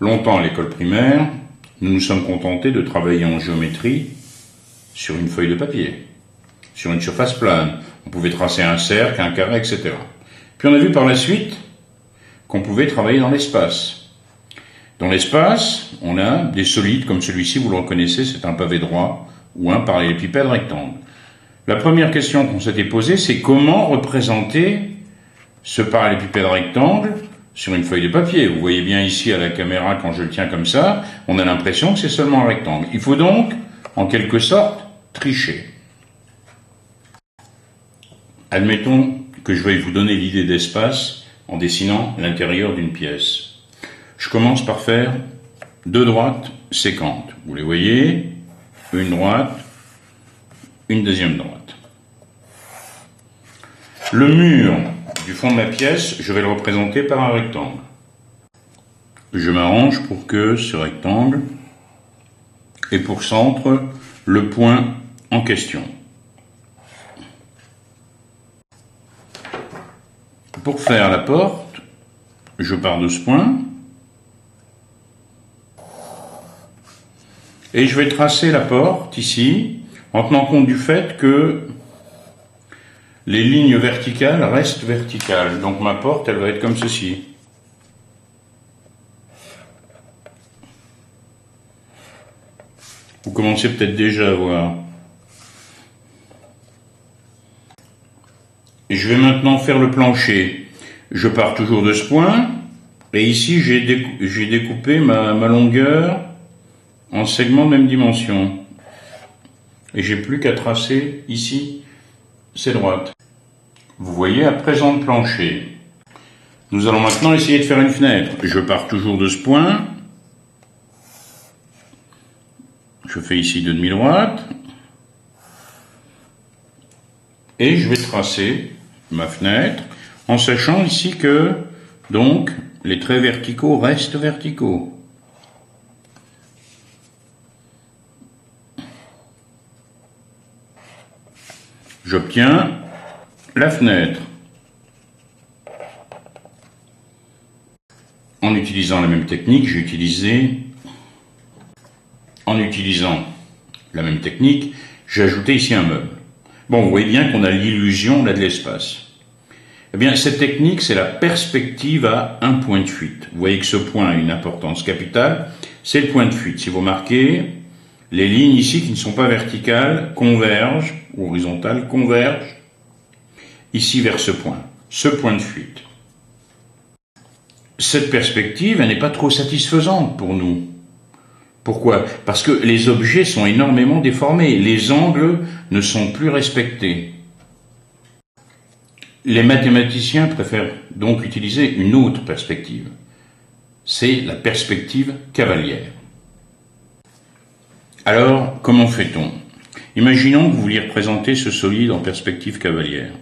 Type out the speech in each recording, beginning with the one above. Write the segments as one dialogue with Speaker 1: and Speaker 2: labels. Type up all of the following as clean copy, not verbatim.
Speaker 1: Longtemps à l'école primaire, nous nous sommes contentés de travailler en géométrie sur une feuille de papier, sur une surface plane. On pouvait tracer un cercle, un carré, etc. Puis on a vu par la suite qu'on pouvait travailler dans l'espace. Dans l'espace, on a des solides comme celui-ci, vous le reconnaissez, c'est un pavé droit ou un parallélépipède rectangle. La première question qu'on s'était posée, c'est comment représenter ce parallélépipède rectangle sur une feuille de papier. Vous voyez bien ici à la caméra, quand je le tiens comme ça, on a l'impression que c'est seulement un rectangle. Il faut donc, en quelque sorte, tricher. Admettons que je veuille vous donner l'idée d'espace en dessinant l'intérieur d'une pièce. Je commence par faire deux droites séquentes. Vous les voyez, une droite, une deuxième droite. Le mur du fond de ma pièce, je vais le représenter par un rectangle. Je m'arrange pour que ce rectangle ait pour centre le point en question. Pour faire la porte, je pars de ce point et je vais tracer la porte ici en tenant compte du fait que les lignes verticales restent verticales. Donc ma porte, elle va être comme ceci. Vous commencez peut-être déjà à voir. Et je vais maintenant faire le plancher. Je pars toujours de ce point. Et ici, j'ai découpé ma longueur en segments de même dimension. Et j'ai plus qu'à tracer ici ces droites. Vous voyez à présent le plancher. Nous allons maintenant essayer de faire une fenêtre. Je pars toujours de ce point. Je fais ici deux demi-droites. Et je vais tracer ma fenêtre en sachant ici que, donc, les traits verticaux restent verticaux. J'obtiens la fenêtre. En utilisant la même technique, j'ai ajouté ici un meuble. Bon, vous voyez bien qu'on a l'illusion là de l'espace. Eh bien, cette technique, c'est la perspective à un point de fuite. Vous voyez que ce point a une importance capitale, c'est le point de fuite. Si vous remarquez, les lignes ici qui ne sont pas verticales convergent, ou horizontales convergent, ici vers ce point de fuite. Cette perspective, elle n'est pas trop satisfaisante pour nous. Pourquoi? Parce que les objets sont énormément déformés, les angles ne sont plus respectés. Les mathématiciens préfèrent donc utiliser une autre perspective. C'est la perspective cavalière. Alors, comment fait-on? Imaginons que vous vouliez représenter ce solide en perspective cavalière.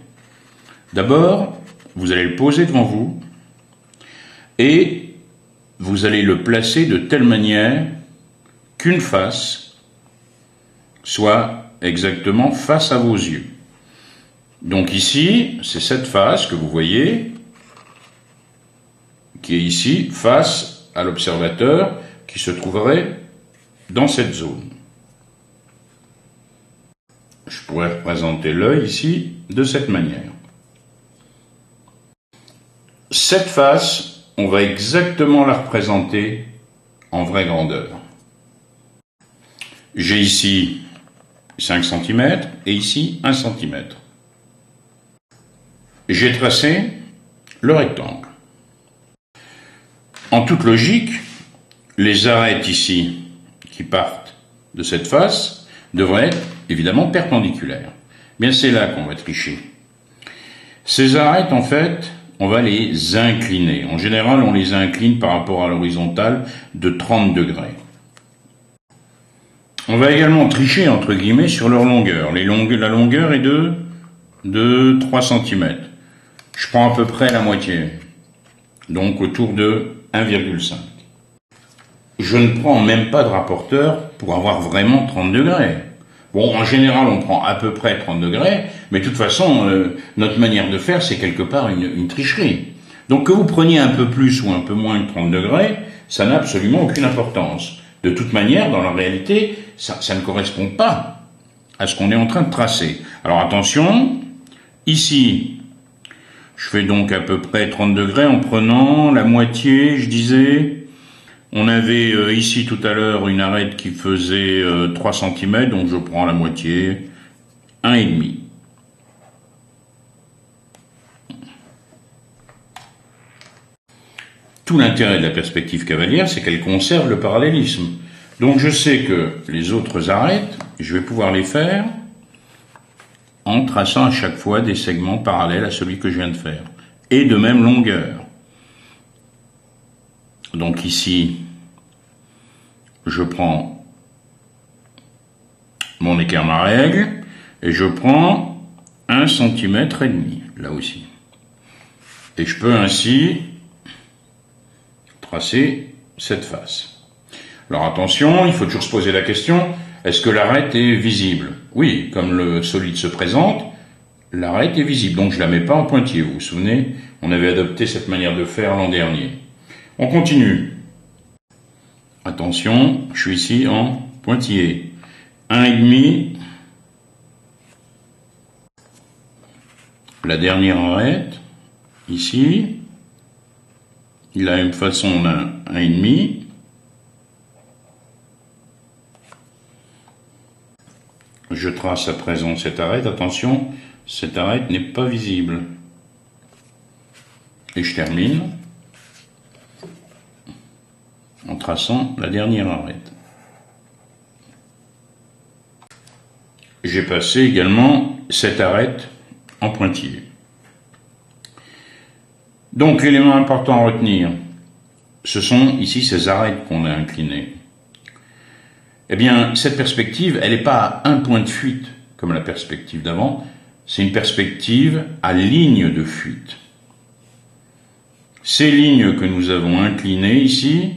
Speaker 1: D'abord, vous allez le poser devant vous et vous allez le placer de telle manière qu'une face soit exactement face à vos yeux. Donc ici, c'est cette face que vous voyez, qui est ici, face à l'observateur qui se trouverait dans cette zone. Je pourrais représenter l'œil ici de cette manière. Cette face, on va exactement la représenter en vraie grandeur. J'ai ici 5 cm et ici 1 cm. J'ai tracé le rectangle. En toute logique, les arêtes ici qui partent de cette face devraient être évidemment perpendiculaires. Bien, c'est là qu'on va tricher. Ces arêtes, en fait, on va les incliner. En général, on les incline par rapport à l'horizontale de 30 degrés. On va également tricher, entre guillemets, sur leur longueur. La longueur est de 3 cm. Je prends à peu près la moitié, donc autour de 1,5. Je ne prends même pas de rapporteur pour avoir vraiment 30 degrés. Bon, en général, on prend à peu près 30 degrés, mais de toute façon, notre manière de faire, c'est quelque part une tricherie. Donc que vous preniez un peu plus ou un peu moins de 30 degrés, ça n'a absolument aucune importance. De toute manière, dans la réalité, ça ne correspond pas à ce qu'on est en train de tracer. Alors attention, ici, je fais donc à peu près 30 degrés en prenant la moitié, je disais. On avait ici tout à l'heure une arête qui faisait 3 cm, donc je prends la moitié, 1,5. Tout l'intérêt de la perspective cavalière, c'est qu'elle conserve le parallélisme. Donc je sais que les autres arêtes, je vais pouvoir les faire en traçant à chaque fois des segments parallèles à celui que je viens de faire, et de même longueur. Donc ici, je prends mon écart ma règle, et je prends 1,5 cm, là aussi. Et je peux ainsi tracer cette face. Alors attention, il faut toujours se poser la question, est-ce que l'arête est visible? Oui, comme le solide se présente, l'arête est visible, donc je ne la mets pas en pointillé. Vous vous souvenez, on avait adopté cette manière de faire l'an dernier. On continue. Attention, je suis ici en pointillé. 1,5. La dernière arête, ici, de la même façon, on a 1,5. Je trace à présent cette arête. Attention, cette arête n'est pas visible. Et je termine en traçant la dernière arête. J'ai passé également cette arête en pointillé. Donc l'élément important à retenir, ce sont ici ces arêtes qu'on a inclinées. Eh bien, cette perspective, elle n'est pas à un point de fuite, comme la perspective d'avant, c'est une perspective à ligne de fuite. Ces lignes que nous avons inclinées ici,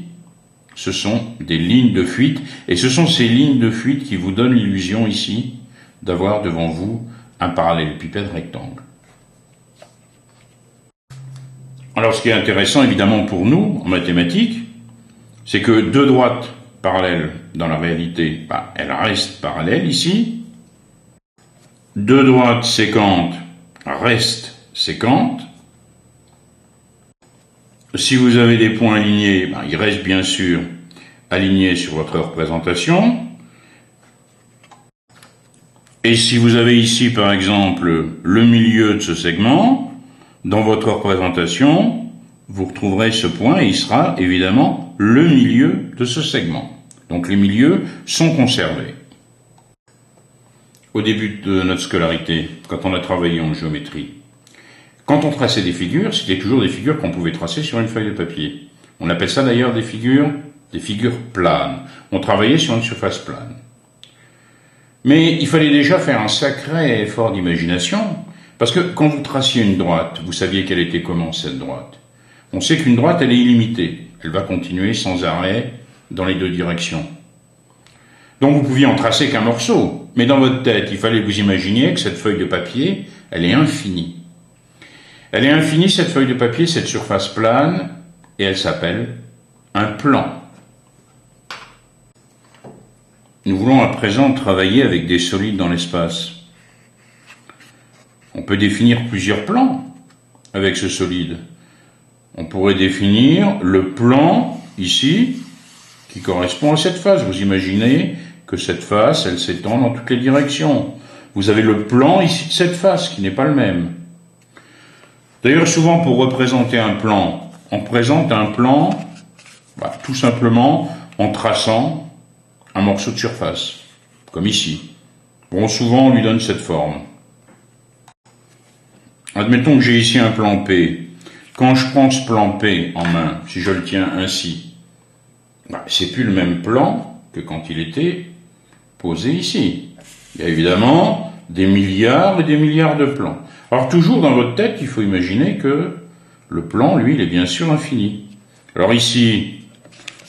Speaker 1: ce sont des lignes de fuite, et ce sont ces lignes de fuite qui vous donnent l'illusion ici d'avoir devant vous un parallélépipède rectangle. Alors ce qui est intéressant évidemment pour nous, en mathématiques, c'est que deux droites parallèles dans la réalité, elles restent parallèles ici. Deux droites sécantes restent sécantes. Si vous avez des points alignés, ils restent bien sûr alignés sur votre représentation. Et si vous avez ici par exemple le milieu de ce segment, dans votre représentation, vous retrouverez ce point et il sera évidemment le milieu de ce segment. Donc les milieux sont conservés. Au début de notre scolarité, quand on a travaillé en géométrie, quand on traçait des figures, c'était toujours des figures qu'on pouvait tracer sur une feuille de papier. On appelle ça d'ailleurs des figures planes. On travaillait sur une surface plane. Mais il fallait déjà faire un sacré effort d'imagination, parce que quand vous traciez une droite, vous saviez qu'elle était comment cette droite? On sait qu'une droite, elle est illimitée. Elle va continuer sans arrêt dans les deux directions. Donc vous pouviez en tracer qu'un morceau, mais dans votre tête, il fallait que vous imaginiez que cette feuille de papier, elle est infinie. Elle est infinie, cette feuille de papier, cette surface plane, et elle s'appelle un plan. Nous voulons à présent travailler avec des solides dans l'espace. On peut définir plusieurs plans avec ce solide. On pourrait définir le plan, ici, qui correspond à cette face. Vous imaginez que cette face, elle s'étend dans toutes les directions. Vous avez le plan ici de cette face, qui n'est pas le même. D'ailleurs, souvent, pour représenter un plan, on présente un plan, tout simplement, en traçant un morceau de surface, comme ici. Bon, souvent, on lui donne cette forme. Admettons que j'ai ici un plan P. Quand je prends ce plan P en main, si je le tiens ainsi, c'est plus le même plan que quand il était posé ici. Il y a évidemment des milliards et des milliards de plans. Alors toujours dans votre tête, il faut imaginer que le plan, lui, il est bien sûr infini. Alors ici,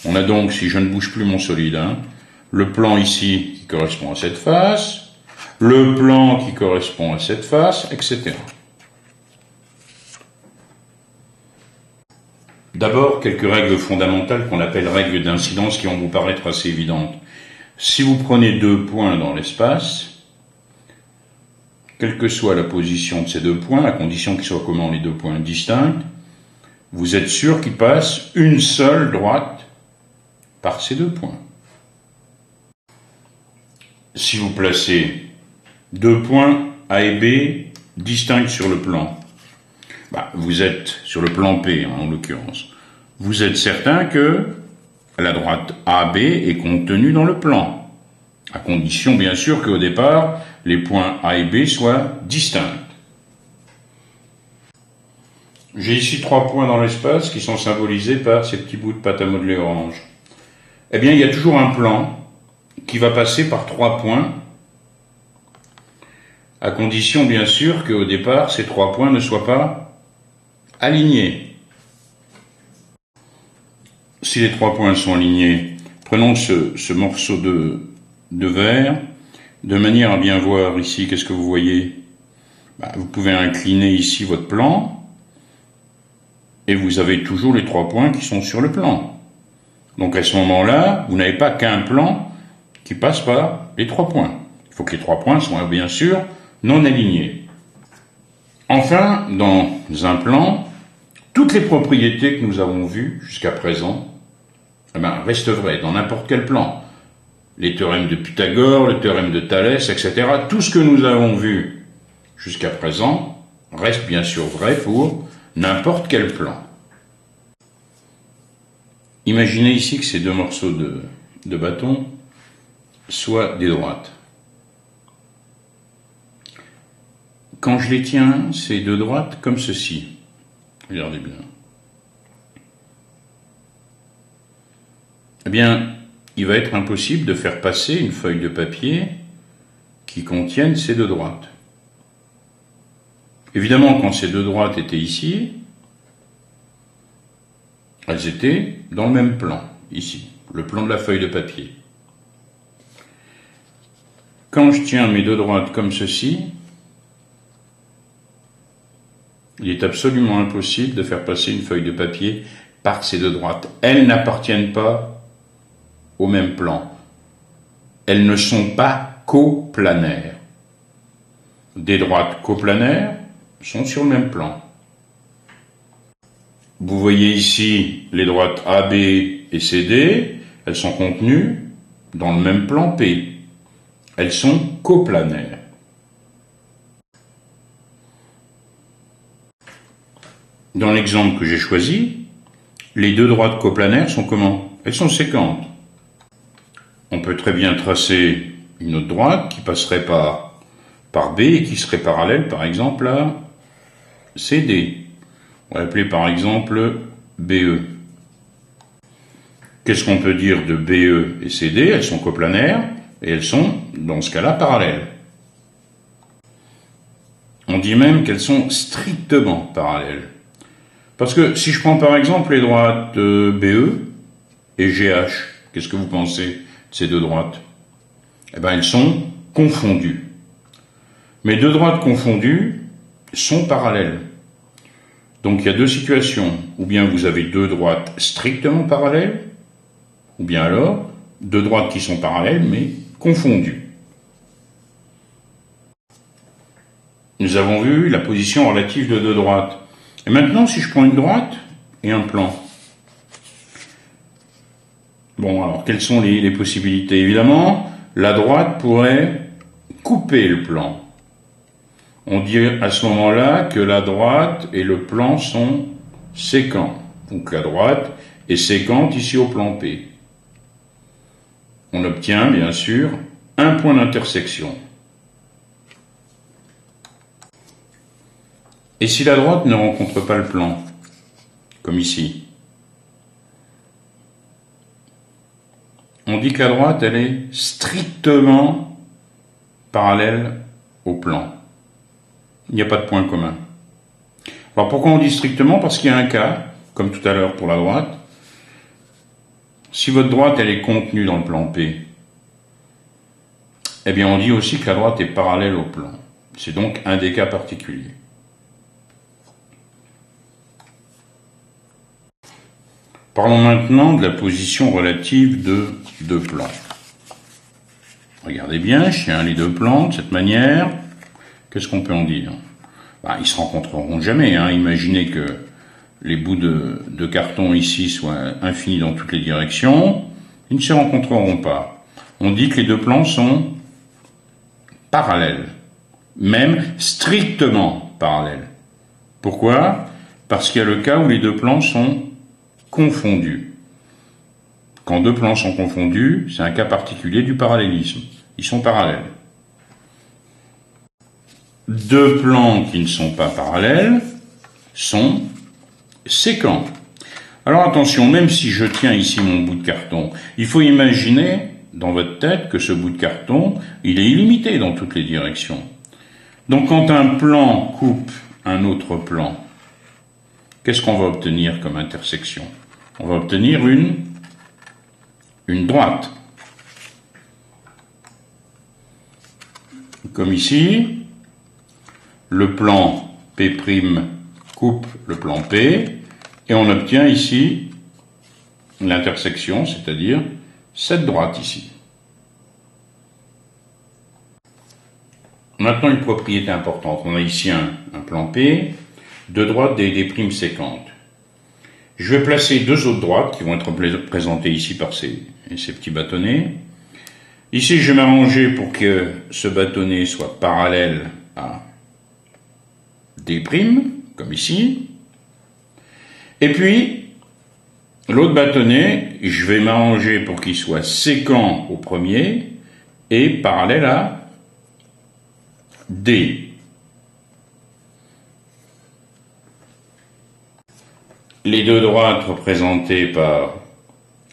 Speaker 1: on a donc, si je ne bouge plus mon solide, le plan ici qui correspond à cette face, le plan qui correspond à cette face, etc. D'abord, quelques règles fondamentales qu'on appelle règles d'incidence qui vont vous paraître assez évidentes. Si vous prenez 2 points dans l'espace, quelle que soit la position de ces 2 points, à condition qu'ils soient comment les 2 points distincts, vous êtes sûr qu'il passe une seule droite par ces 2 points. Si vous placez 2 points A et B distincts sur le plan, vous êtes sur le plan P en l'occurrence, vous êtes certain que la droite AB est contenue dans le plan, à condition bien sûr qu'au départ les points A et B soient distincts. J'ai ici 3 points dans l'espace qui sont symbolisés par ces petits bouts de pâte à modeler orange. Eh bien, il y a toujours un plan qui va passer par 3 points, à condition bien sûr qu'au départ ces 3 points ne soient pas alignés. Si les 3 points sont alignés, prenons ce morceau de verre, de manière à bien voir ici, qu'est-ce que vous voyez? Vous pouvez incliner ici votre plan, et vous avez toujours les 3 points qui sont sur le plan. Donc à ce moment-là, vous n'avez pas qu'un plan qui passe par les 3 points. Il faut que les 3 points soient bien sûr non alignés. Enfin, dans un plan, toutes les propriétés que nous avons vues jusqu'à présent restent vraies dans n'importe quel plan. Les théorèmes de Pythagore, le théorème de Thalès, etc. Tout ce que nous avons vu jusqu'à présent reste bien sûr vrai pour n'importe quel plan. Imaginez ici que ces 2 morceaux de bâton soient des droites. Quand je les tiens, ces 2 droites comme ceci. Regardez bien. Eh bien, il va être impossible de faire passer une feuille de papier qui contienne ces 2 droites. Évidemment, quand ces 2 droites étaient ici, elles étaient dans le même plan, ici, le plan de la feuille de papier. Quand je tiens mes 2 droites comme ceci, il est absolument impossible de faire passer une feuille de papier par ces 2 droites. Elles n'appartiennent pas au même plan. Elles ne sont pas coplanaires. Des droites coplanaires sont sur le même plan. Vous voyez ici les droites AB et CD, elles sont contenues dans le même plan P. Elles sont coplanaires. Dans l'exemple que j'ai choisi, les 2 droites coplanaires sont comment? Elles sont séquentes. On peut très bien tracer une autre droite qui passerait par B et qui serait parallèle par exemple à CD. On va l'appeler par exemple BE. Qu'est-ce qu'on peut dire de BE et CD? Elles sont coplanaires et elles sont, dans ce cas-là, parallèles. On dit même qu'elles sont strictement parallèles. Parce que si je prends par exemple les droites BE et GH, qu'est-ce que vous pensez de ces 2 droites? Eh bien, elles sont confondues. Mais 2 droites confondues sont parallèles. Donc il y a 2 situations. Ou bien vous avez 2 droites strictement parallèles, ou bien alors 2 droites qui sont parallèles mais confondues. Nous avons vu la position relative de 2 droites. Et maintenant, si je prends une droite et un plan. Bon, alors, quelles sont les possibilités? Évidemment, la droite pourrait couper le plan. On dit à ce moment-là que la droite et le plan sont séquents. Donc la droite est séquente ici au plan P. On obtient, bien sûr, un point d'intersection. Et si la droite ne rencontre pas le plan, comme ici, on dit que la droite, elle est strictement parallèle au plan. Il n'y a pas de point commun. Alors pourquoi on dit strictement? Parce qu'il y a un cas, comme tout à l'heure pour la droite, si votre droite, elle est contenue dans le plan P, eh bien on dit aussi que la droite est parallèle au plan. C'est donc un des cas particuliers. Parlons maintenant de la position relative de deux plans. Regardez bien, je tiens les deux plans de cette manière. Qu'est-ce qu'on peut en dire? Ils se rencontreront jamais. Imaginez que les bouts de carton ici soient infinis dans toutes les directions. Ils ne se rencontreront pas. On dit que les deux plans sont parallèles, même strictement parallèles. Pourquoi? Parce qu'il y a le cas où les deux plans sont confondus. Quand deux plans sont confondus, c'est un cas particulier du parallélisme. Ils sont parallèles. Deux plans qui ne sont pas parallèles sont sécants. Alors attention, même si je tiens ici mon bout de carton, il faut imaginer dans votre tête que ce bout de carton, il est illimité dans toutes les directions. Donc quand un plan coupe un autre plan, qu'est-ce qu'on va obtenir comme intersection? On va obtenir une droite. Comme ici, le plan P' coupe le plan P, et on obtient ici l'intersection, c'est-à-dire cette droite ici. Maintenant, une propriété importante. On a ici un plan P, deux droites des primes séquentes. Je vais placer deux autres droites qui vont être présentées ici par ces petits bâtonnets. Ici, je vais m'arranger pour que ce bâtonnet soit parallèle à D', comme ici. Et puis, l'autre bâtonnet, je vais m'arranger pour qu'il soit séquent au premier et parallèle à D. Les deux droites représentées par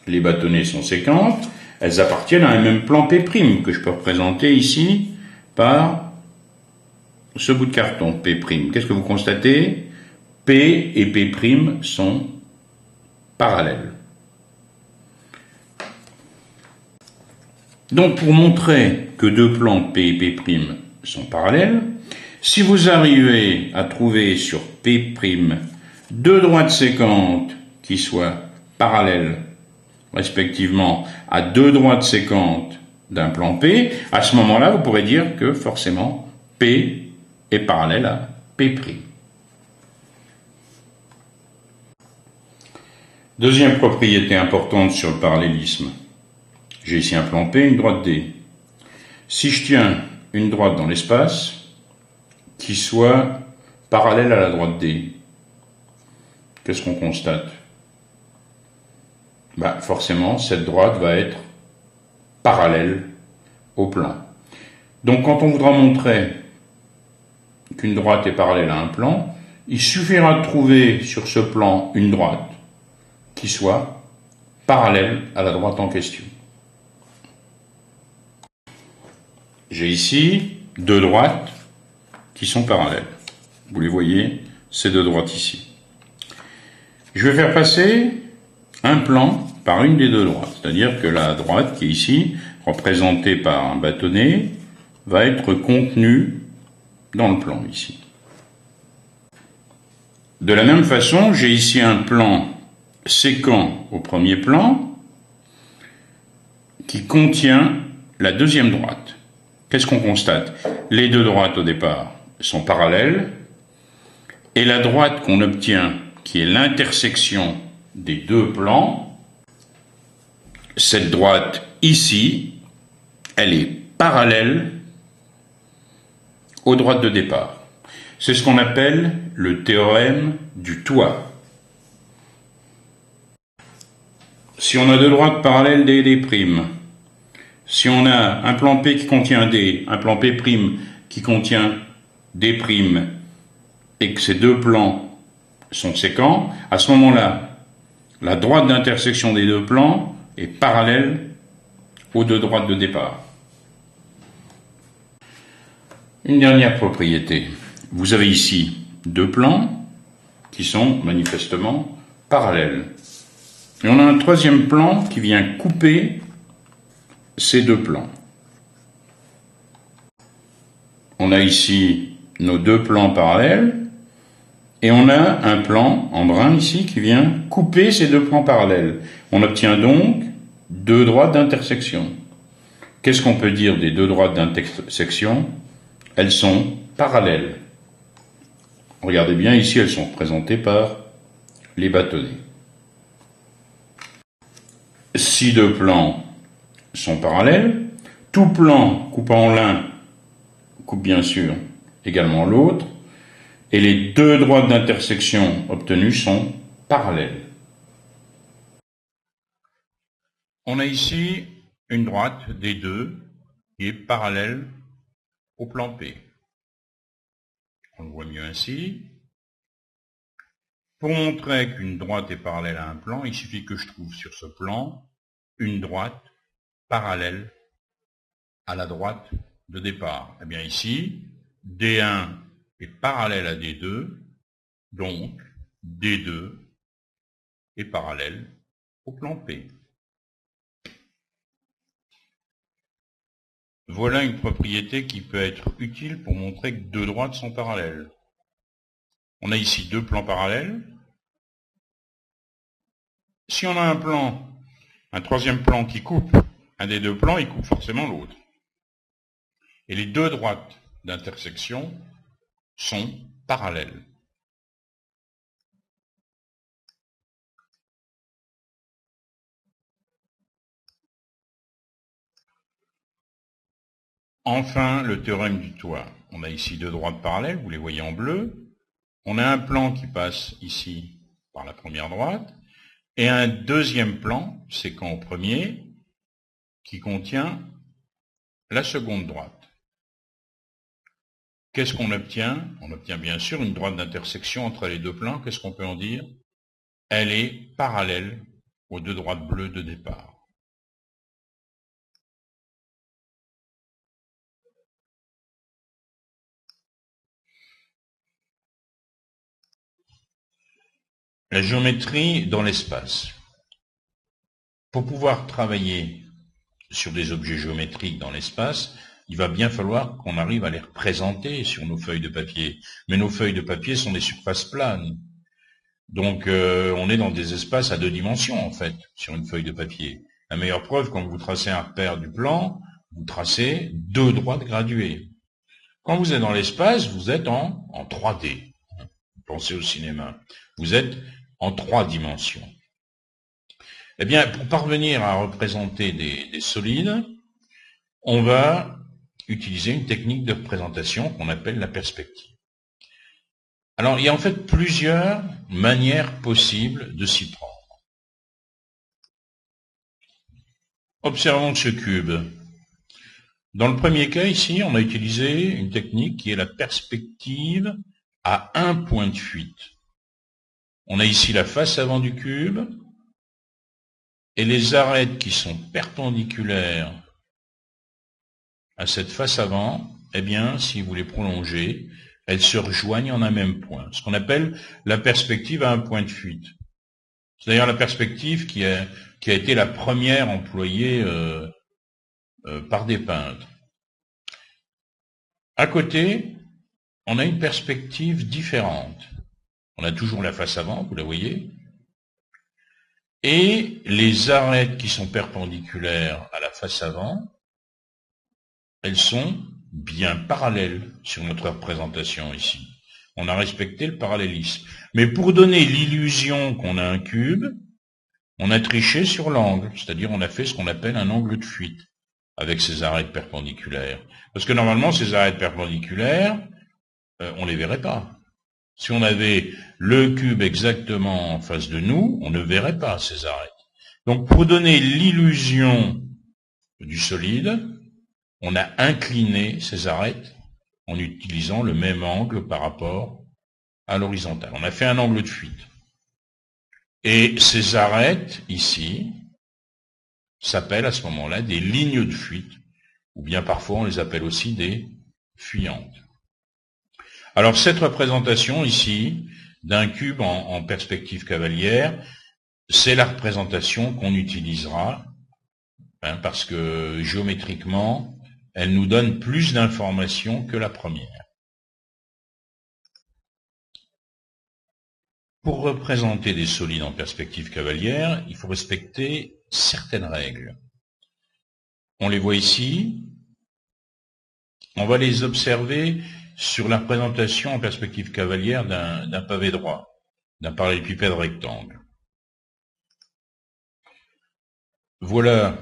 Speaker 1: les bâtonnets sont séquentes. Elles appartiennent à un même plan P' que je peux représenter ici par ce bout de carton P'. Qu'est-ce que vous constatez? P et P' sont parallèles. Donc pour montrer que deux plans P et P' sont parallèles, si vous arrivez à trouver sur P' deux droites séquentes qui soient parallèles respectivement à deux droites séquentes d'un plan P, à ce moment-là, vous pourrez dire que forcément P est parallèle à P'. Deuxième propriété importante sur le parallélisme. J'ai ici un plan P, une droite D. Si je tiens une droite dans l'espace qui soit parallèle à la droite D, qu'est-ce qu'on constate? Forcément, cette droite va être parallèle au plan. Donc, quand on voudra montrer qu'une droite est parallèle à un plan, il suffira de trouver sur ce plan une droite qui soit parallèle à la droite en question. J'ai ici deux droites qui sont parallèles. Vous les voyez, ces deux droites ici. Je vais faire passer un plan par une des deux droites, c'est-à-dire que la droite qui est ici, représentée par un bâtonnet, va être contenue dans le plan ici. De la même façon, j'ai ici un plan séquent au premier plan qui contient la deuxième droite. Qu'est-ce qu'on constate? Les deux droites au départ sont parallèles et la droite qu'on obtient, qui est l'intersection des deux plans, cette droite ici, elle est parallèle aux droites de départ. C'est ce qu'on appelle le théorème du toit. Si on a deux droites parallèles D et D', si on a un plan P qui contient D, un plan P' qui contient D', et que ces deux plans sont séquents, à ce moment-là, la droite d'intersection des deux plans est parallèle aux deux droites de départ. Une dernière propriété. Vous avez ici deux plans qui sont manifestement parallèles. Et on a un troisième plan qui vient couper ces deux plans. On a ici nos deux plans parallèles Et on a un plan en brun ici qui vient couper ces deux plans parallèles. On obtient donc deux droites d'intersection. Qu'est-ce qu'on peut dire des deux droites d'intersection? Elles sont parallèles. Regardez bien, ici elles sont représentées par les bâtonnets. Si deux plans sont parallèles, tout plan coupant l'un coupe bien sûr également l'autre, et les deux droites d'intersection obtenues sont parallèles. On a ici une droite des deux qui est parallèle au plan P. On le voit mieux ainsi. Pour montrer qu'une droite est parallèle à un plan, il suffit que je trouve sur ce plan une droite parallèle à la droite de départ. Eh bien ici, D1 est parallèle à D2, donc D2 est parallèle au plan P. Voilà une propriété qui peut être utile pour montrer que deux droites sont parallèles. On a ici deux plans parallèles. Si on a un troisième plan qui coupe un des deux plans, il coupe forcément l'autre. Et les deux droites d'intersection sont parallèles. Enfin, le théorème du toit. On a ici deux droites parallèles, vous les voyez en bleu. On a un plan qui passe ici par la première droite, et un deuxième plan, séquent au premier, qui contient la seconde droite. Qu'est-ce qu'on obtient? On obtient bien sûr une droite d'intersection entre les deux plans. Qu'est-ce qu'on peut en dire? Elle est parallèle aux deux droites bleues de départ. La géométrie dans l'espace. Pour pouvoir travailler sur des objets géométriques dans l'espace, il va bien falloir qu'on arrive à les représenter sur nos feuilles de papier. Mais nos feuilles de papier sont des surfaces planes. Donc on est dans des espaces à deux dimensions en fait, sur une feuille de papier. La meilleure preuve, quand vous tracez un repère du plan, vous tracez deux droites graduées. Quand vous êtes dans l'espace, vous êtes en 3D. Pensez au cinéma. Vous êtes en 3 dimensions. Eh bien, pour parvenir à représenter des solides, on va utiliser une technique de représentation qu'on appelle la perspective. Alors, il y a en fait plusieurs manières possibles de s'y prendre. Observons ce cube. Dans le premier cas, ici, on a utilisé une technique qui est la perspective à un point de fuite. On a ici la face avant du cube, et les arêtes qui sont perpendiculaires à cette face avant, eh bien, si vous les prolongez, elles se rejoignent en un même point. Ce qu'on appelle la perspective à un point de fuite. C'est d'ailleurs la perspective qui a été la première employée par des peintres. À côté, on a une perspective différente. On a toujours la face avant, vous la voyez, et les arêtes qui sont perpendiculaires à la face avant, elles sont bien parallèles sur notre représentation ici. On a respecté le parallélisme. Mais pour donner l'illusion qu'on a un cube, on a triché sur l'angle, c'est-à-dire on a fait ce qu'on appelle un angle de fuite avec ces arêtes perpendiculaires. Parce que normalement, ces arêtes perpendiculaires, on les verrait pas. Si on avait le cube exactement en face de nous, on ne verrait pas ces arêtes. Donc pour donner l'illusion du solide, on a incliné ces arêtes en utilisant le même angle par rapport à l'horizontale. On a fait un angle de fuite. Et ces arêtes, ici, s'appellent à ce moment-là des lignes de fuite, ou bien parfois on les appelle aussi des fuyantes. Alors cette représentation ici, d'un cube en perspective cavalière, c'est la représentation qu'on utilisera, parce que géométriquement, elle nous donne plus d'informations que la première. Pour représenter des solides en perspective cavalière, il faut respecter certaines règles. On les voit ici. On va les observer sur la représentation en perspective cavalière d'un pavé droit, d'un parallélépipède rectangle. Voilà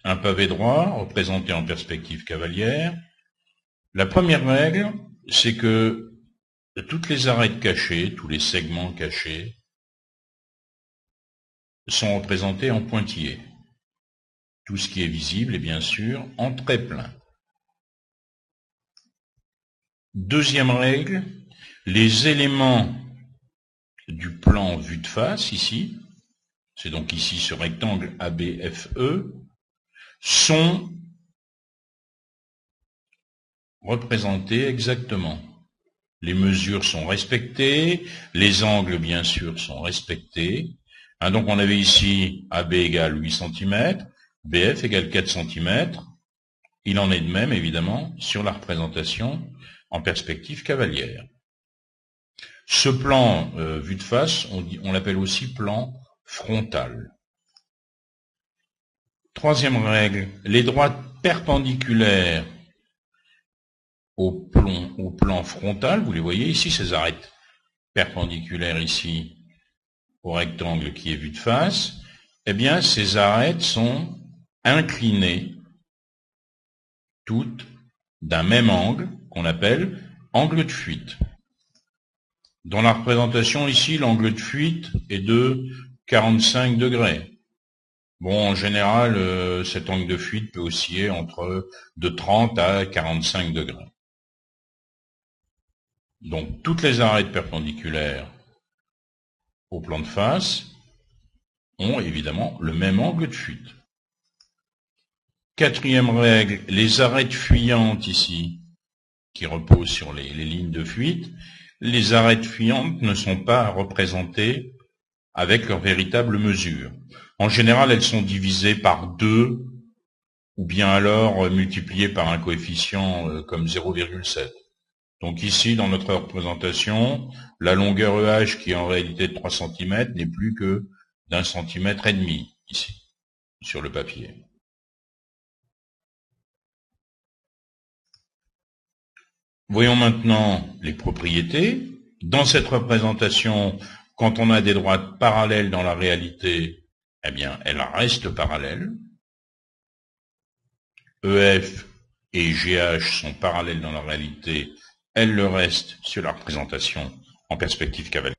Speaker 1: un pavé droit représenté en perspective cavalière. La première règle, c'est que toutes les arêtes cachées, tous les segments cachés, sont représentés en pointillés. Tout ce qui est visible est bien sûr en trait plein. Deuxième règle, les éléments du plan vue de face, ici, c'est donc ici ce rectangle ABFE, sont représentés exactement. Les mesures sont respectées, les angles bien sûr sont respectés. Donc on avait ici AB égale 8 cm, BF égale 4 cm. Il en est de même évidemment sur la représentation en perspective cavalière. Ce plan vue de face, on l'appelle aussi plan frontal. Troisième règle, les droites perpendiculaires au plan frontal, vous les voyez ici, ces arêtes perpendiculaires ici au rectangle qui est vu de face, eh bien ces arêtes sont inclinées toutes d'un même angle qu'on appelle angle de fuite. Dans la représentation ici, l'angle de fuite est de 45 degrés. Bon, en général, cet angle de fuite peut osciller de 30 à 45 degrés. Donc, toutes les arêtes perpendiculaires au plan de face ont évidemment le même angle de fuite. Quatrième règle, les arêtes fuyantes ici, qui reposent sur les lignes de fuite, les arêtes fuyantes ne sont pas représentées avec leur véritable mesure. En général, elles sont divisées par 2 ou bien alors multipliées par un coefficient comme 0,7. Donc ici, dans notre représentation, la longueur EH, qui est en réalité de 3 cm, n'est plus que d'1,5 cm ici, sur le papier. Voyons maintenant les propriétés. Dans cette représentation, quand on a des droites parallèles dans la réalité, eh bien, elles restent parallèles. EF et GH sont parallèles dans la réalité, elles le restent sur la représentation en perspective cavalière.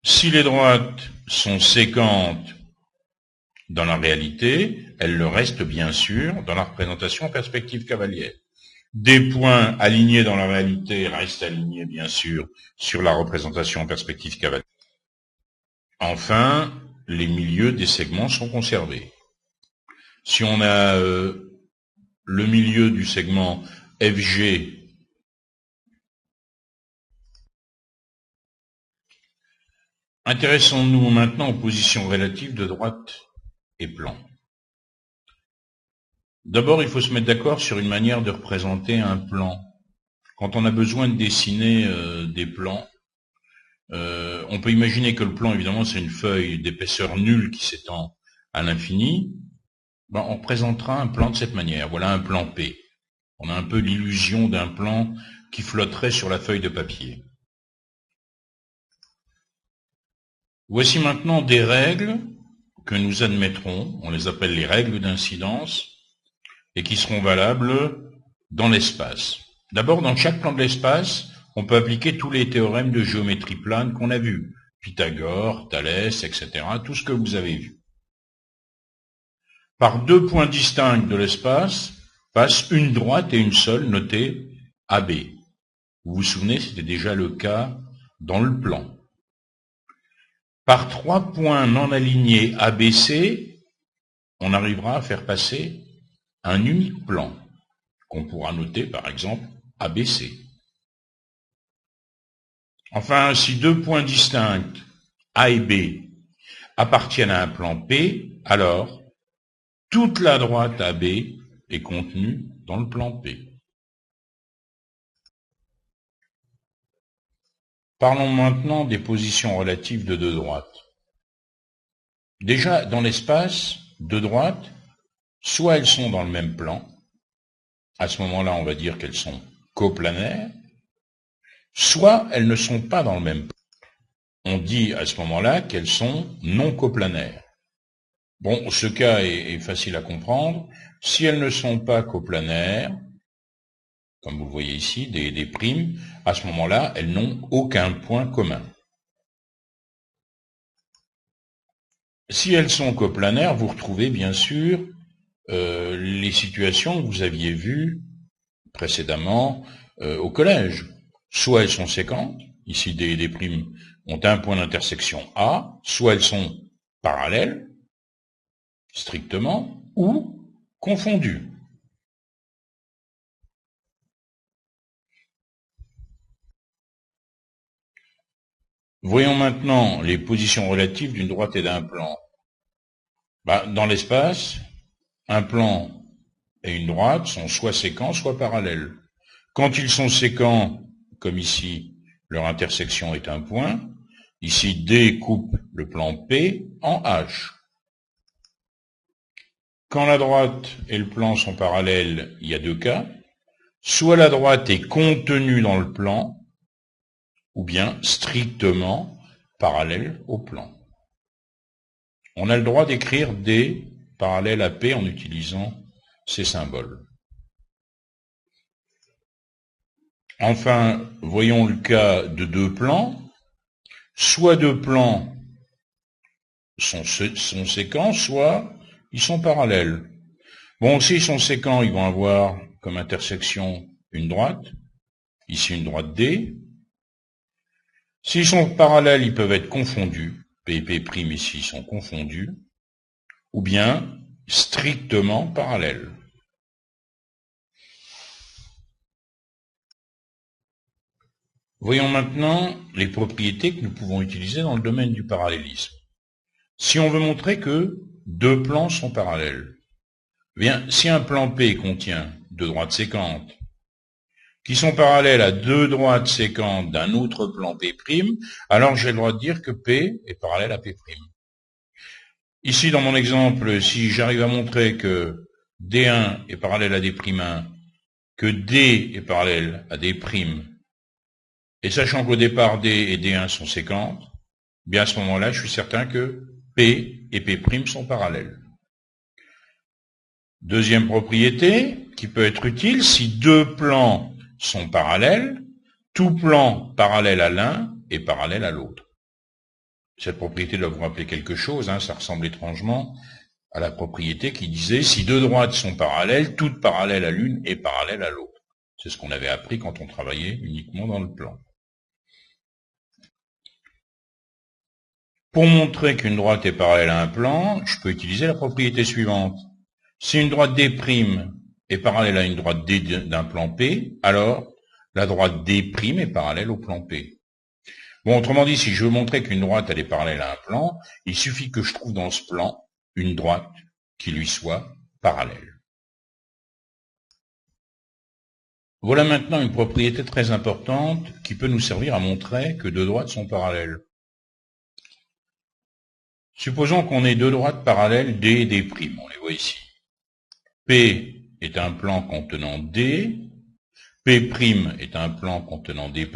Speaker 1: Si les droites sont séquentes dans la réalité, elles le restent bien sûr dans la représentation en perspective cavalière. Des points alignés dans la réalité restent alignés bien sûr sur la représentation en perspective cavalière. Enfin, les milieux des segments sont conservés. Si on a le milieu du segment FG intéressons-nous maintenant aux positions relatives de droite et plan. D'abord, il faut se mettre d'accord sur une manière de représenter un plan. Quand on a besoin de dessiner des plans, on peut imaginer que le plan, évidemment, c'est une feuille d'épaisseur nulle qui s'étend à l'infini. Ben, on représentera un plan de cette manière. Voilà un plan P. On a un peu l'illusion d'un plan qui flotterait sur la feuille de papier. Voici maintenant des règles que nous admettrons, on les appelle les règles d'incidence, et qui seront valables dans l'espace. D'abord, dans chaque plan de l'espace, on peut appliquer tous les théorèmes de géométrie plane qu'on a vus. Pythagore, Thalès, etc., tout ce que vous avez vu. Par 2 points distincts de l'espace, passe une droite et une seule notée AB. Vous vous souvenez, c'était déjà le cas dans le plan. Par 3 points non alignés ABC, on arrivera à faire passer un unique plan, qu'on pourra noter par exemple ABC. Enfin, si 2 points distincts, A et B, appartiennent à un plan P, alors toute la droite AB est contenue dans le plan P. Parlons maintenant des positions relatives de deux droites. Déjà, dans l'espace, deux droites, soit elles sont dans le même plan, à ce moment-là on va dire qu'elles sont coplanaires, soit elles ne sont pas dans le même plan. On dit à ce moment-là qu'elles sont non coplanaires. Bon, ce cas est facile à comprendre. Si elles ne sont pas coplanaires, comme vous le voyez ici, des primes, à ce moment-là, elles n'ont aucun point commun. Si elles sont coplanaires, vous retrouvez bien sûr les situations que vous aviez vues précédemment au collège. Soit elles sont séquentes, ici des primes ont un point d'intersection A, soit elles sont parallèles, strictement, ou confondues. Voyons maintenant les positions relatives d'une droite et d'un plan. Dans l'espace, un plan et une droite sont soit séquents, soit parallèles. Quand ils sont séquents, comme ici, leur intersection est un point. Ici, D coupe le plan P en H. Quand la droite et le plan sont parallèles, il y a deux cas. Soit la droite est contenue dans le plan, ou bien strictement parallèle au plan. On a le droit d'écrire D parallèle à P en utilisant ces symboles. Enfin, voyons le cas de deux plans. Soit deux plans sont séquents, soit ils sont parallèles. Bon, s'ils sont séquents, ils vont avoir comme intersection une droite, ici une droite D. S'ils sont parallèles, ils peuvent être confondus, P et P' ici sont confondus, ou bien strictement parallèles. Voyons maintenant les propriétés que nous pouvons utiliser dans le domaine du parallélisme. Si on veut montrer que deux plans sont parallèles, eh bien, si un plan P contient deux droites séquentes, qui sont parallèles à deux droites séquentes d'un autre plan P', alors j'ai le droit de dire que P est parallèle à P'. Ici, dans mon exemple, si j'arrive à montrer que D1 est parallèle à D'1, que D est parallèle à D', et sachant qu'au départ D et D1 sont séquentes, bien à ce moment-là, je suis certain que P et P' sont parallèles. Deuxième propriété qui peut être utile, si deux plans sont parallèles, tout plan parallèle à l'un est parallèle à l'autre. Cette propriété doit vous rappeler quelque chose, ça ressemble étrangement à la propriété qui disait si deux droites sont parallèles, toute parallèle à l'une est parallèle à l'autre. C'est ce qu'on avait appris quand on travaillait uniquement dans le plan. Pour montrer qu'une droite est parallèle à un plan, je peux utiliser la propriété suivante. Si une droite D' est parallèle à une droite D d'un plan P, alors la droite D' est parallèle au plan P. Bon, autrement dit, si je veux montrer qu'une droite elle est parallèle à un plan, il suffit que je trouve dans ce plan une droite qui lui soit parallèle. Voilà maintenant une propriété très importante qui peut nous servir à montrer que deux droites sont parallèles. Supposons qu'on ait deux droites parallèles D et D', on les voit ici. P est un plan contenant D, P' est un plan contenant D',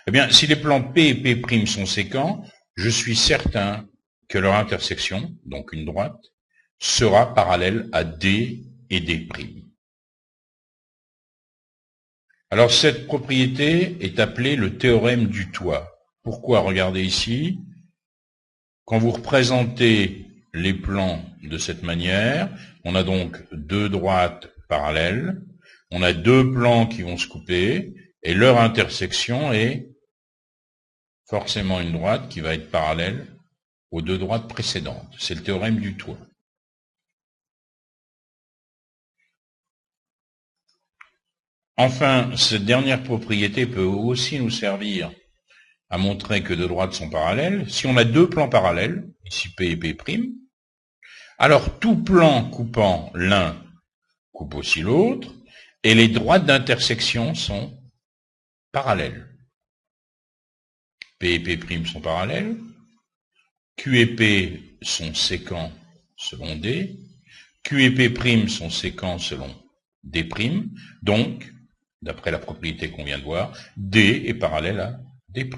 Speaker 1: eh bien, si les plans P et P' sont séquents, je suis certain que leur intersection, donc une droite, sera parallèle à D et D'. Alors, cette propriété est appelée le théorème du toit. Pourquoi? Regardez ici. Quand vous représentez les plans de cette manière, on a donc deux droites parallèles, on a deux plans qui vont se couper, et leur intersection est forcément une droite qui va être parallèle aux deux droites précédentes. C'est le théorème du toit. Enfin, cette dernière propriété peut aussi nous servir à montrer que deux droites sont parallèles. Si on a deux plans parallèles, ici P et P', alors tout plan coupant l'un coupe aussi l'autre, et les droites d'intersection sont parallèles. P et P' sont parallèles, Q et P sont sécants selon D, Q et P' sont sécants selon D', donc, d'après la propriété qu'on vient de voir, D est parallèle à D'.